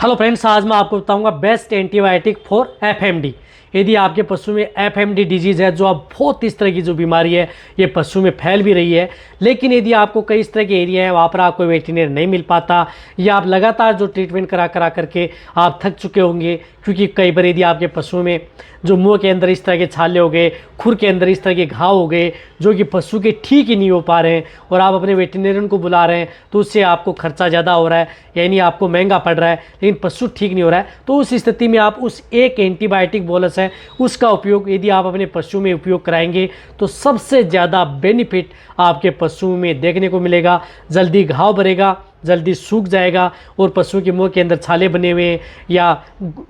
Hello friends, आज मैं आपको बताऊंगा बेस्ट एंटीबायोटिक फॉर एफएमडी। यदि आपके पशु में एफएमडी डिजीज़ है, जो अब बहुत इस तरह की जो बीमारी है ये पशु में फैल भी रही है, लेकिन यदि आपको कई इस तरह के एरिया है वहाँ पर आपको वेटरनरी नहीं मिल पाता, या आप लगातार जो ट्रीटमेंट करा करके आप थक चुके होंगे, क्योंकि कई बार यदि आपके पशु में जो मुंह के अंदर इस तरह के छाले हो गए, खुर के अंदर इस तरह के घाव हो गए जो कि पशु के ठीक ही नहीं हो पा रहे हैं, और आप अपने वेटरनरियन को बुला रहे हैं तो उससे आपको खर्चा ज़्यादा हो रहा है, यानी आपको महंगा पड़ रहा है, लेकिन पशु ठीक नहीं हो रहा है, तो उस स्थिति में आप उस एक एंटीबायोटिक बोलस है उसका उपयोग यदि आप अपने पशु में उपयोग कराएंगे तो सबसे ज़्यादा बेनिफिट आपके पशु में देखने को मिलेगा। जल्दी घाव भरेगा, जल्दी सूख जाएगा, और पशु के मुंह के अंदर छाले बने हुए हैं या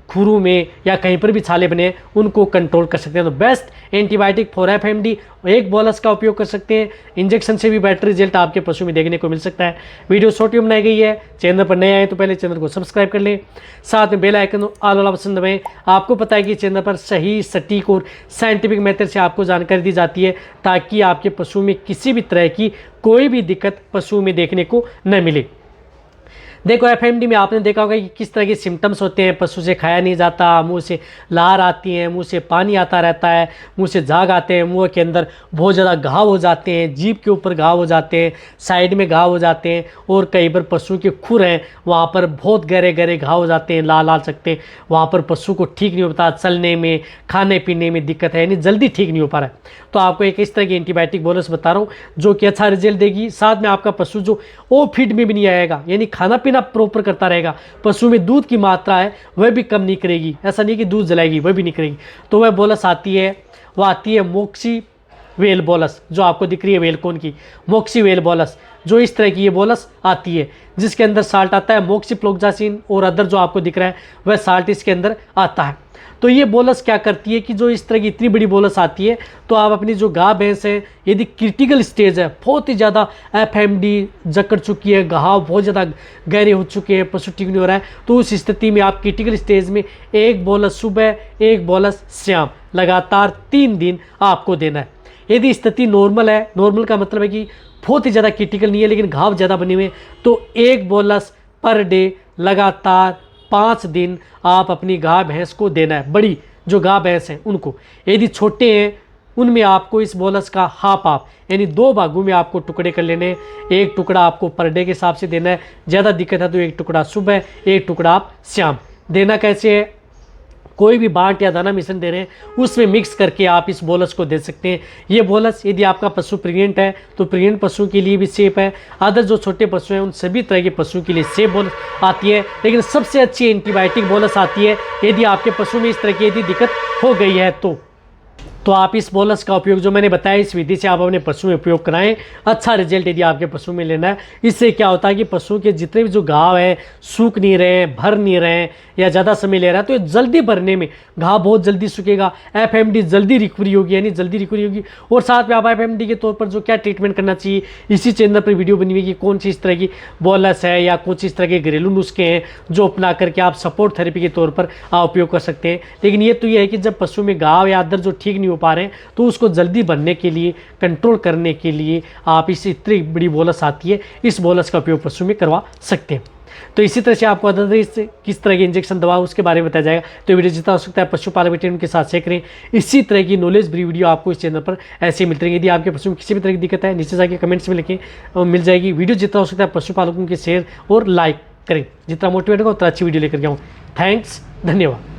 खुरों में या कहीं पर भी छाले बने हैं उनको कंट्रोल कर सकते हैं। तो बेस्ट एंटीबायोटिक फॉर एफएमडी, एक बोलस का उपयोग कर सकते हैं। इंजेक्शन से भी बेटर रिजल्ट आपके पशु में देखने को मिल सकता है। वीडियो शॉर्ट में बनाई गई है। चैनल पर नए आए तो पहले चैनल को सब्सक्राइब कर लें, साथ में बेल आइकन ऑल वाला पसंद दबाएं। आपको पता है कि चैनल पर सही, सटीक और साइंटिफिक मेथड से आपको जानकारी दी जाती है, ताकि आपके पशु में किसी भी तरह की कोई भी दिक्कत पशु में देखने को न मिले। देखो, एफएमडी में आपने देखा होगा कि किस तरह के सिम्टम्स होते हैं। पशु से खाया नहीं जाता, मुंह से लार आती है, मुंह से पानी आता रहता है, मुंह से झाग आते हैं, मुंह के अंदर बहुत ज़्यादा घाव हो जाते हैं, जीभ के ऊपर घाव हो जाते हैं, साइड में घाव हो जाते हैं, और कई बार पशु के खुर हैं वहाँ पर बहुत गहरे गहरे घाव हो जाते हैं, लाल लाल सकते हैं। वहाँ पर पशु को ठीक नहीं होता, चलने में, खाने पीने में दिक्कत है, यानी जल्दी ठीक नहीं हो पा रहा है। तो आपको एक इस तरह की एंटीबायोटिक बोलस बता रहा हूँ जो कि अच्छा रिजल्ट देगी। साथ में आपका पशु जो ओ फीड में भी नहीं आएगा, यानी खाना पीना प्रॉपर करता रहेगा, पशु में दूध की मात्रा है वह भी कम नहीं करेगी, ऐसा नहीं कि दूध जलाएगी, वह भी नहीं करेगी। तो वह बोलस आती है, वह आती है मोक्सी वेल बोलस, जो आपको दिख रही है वेलकोन की मोक्सी वेल बोलस, जो इस तरह की ये बोलस आती है, जिसके अंदर साल्ट आता है मोक्सीफ्लोक्सासिन, और अदर जो आपको दिख रहा है वह साल्ट इसके अंदर आता है। तो ये बोलस क्या करती है कि जो इस तरह की इतनी बड़ी बोलस आती है, तो आप अपनी जो गाय भैंस है, यदि क्रिटिकल स्टेज है, बहुत ही ज़्यादा एफएमडी जकड़ चुकी है, घाव बहुत ज़्यादा गहरे हो चुके हैं, पशु ठीक नहीं हो रहा है, तो उस स्थिति में आप क्रिटिकल स्टेज में एक बोलस सुबह, एक बोलस शाम, लगातार 3 दिन आपको देना है। यदि स्थिति नॉर्मल है, नॉर्मल का मतलब है कि बहुत ही ज़्यादा क्रिटिकल नहीं है लेकिन घाव ज़्यादा बने हुए हैं, तो एक बोलस पर डे लगातार 5 दिन आप अपनी गाय भैंस को देना है। बड़ी जो गाय भैंस हैं उनको, यदि छोटे हैं उनमें आपको इस बोलस का हाफ यानी 2 भागों में आपको टुकड़े कर लेने हैं। एक टुकड़ा आपको पर डे के हिसाब से देना है, ज़्यादा दिक्कत है तो एक टुकड़ा सुबह, एक टुकड़ा आप शाम। देना कैसे है? कोई भी बाट या दाना मिश्रण दे रहे हैं उसमें मिक्स करके आप इस बोलस को दे सकते हैं। ये बोलस यदि आपका पशु प्रेग्नेंट है तो प्रेग्नेंट पशु के लिए भी सेफ है, अदर जो छोटे पशु हैं उन सभी तरह के पशु के लिए सेफ बोलस आती है। लेकिन सबसे अच्छी एंटीबायोटिक बोलस आती है यदि आपके पशु में इस तरह की यदि दिक्कत हो गई है तो आप इस बोलस का उपयोग जो मैंने बताया इस विधि से आप अपने पशु में उपयोग कराएं। अच्छा रिजल्ट यदि आपके पशु में लेना है, इससे क्या होता है कि पशु के जितने भी जो घाव है सूख नहीं रहे हैं, भर नहीं रहे हैं या ज़्यादा समय ले रहा है, तो ये जल्दी भरने में घाव बहुत जल्दी सूखेगा, एफएमडी जल्दी रिकवरी होगी, यानी जल्दी रिकवरी होगी। और साथ में आप एफएमडी के तौर पर जो क्या ट्रीटमेंट करना चाहिए, इसी चैनल पर वीडियो बनी हुई कि कौन सी इस तरह की बोलस है या कुछ इस तरह के घरेलू नुस्खे हैं जो अपना करके आप सपोर्ट थेरेपी के तौर पर आप उपयोग कर सकते हैं। लेकिन ये तो ये है कि जब पशु में घाव या अदर जो ठीक नहीं हो पा रहे हैं तो उसको जल्दी बनने के लिए, कंट्रोल करने के लिए आप इस इतनी बड़ी बोलस आती है, इस बोलस का उपयोग पशु में करवा सकते हैं। तो इसी तरह से आपको अदर किस तरह की इंजेक्शन दवा उसके बारे में बताया जाएगा। तो वीडियो जितना हो सकता है पशुपालक वेटरनरी के साथ शेयर करें। इसी तरह की नॉलेज भरी वीडियो आपको इस चैनल पर ऐसे मिलती रहेगी। यदि आपके पशु में किसी भी तरह की दिक्कत है नीचे जाके कमेंट्स में लिखें और मिल जाएगी। वीडियो जितना हो सकता है पशुपालकों के शेयर और लाइक करें, जितना मोटिवेट होगा उतना अच्छी वीडियो लेकर के आऊँ। थैंक्स, धन्यवाद।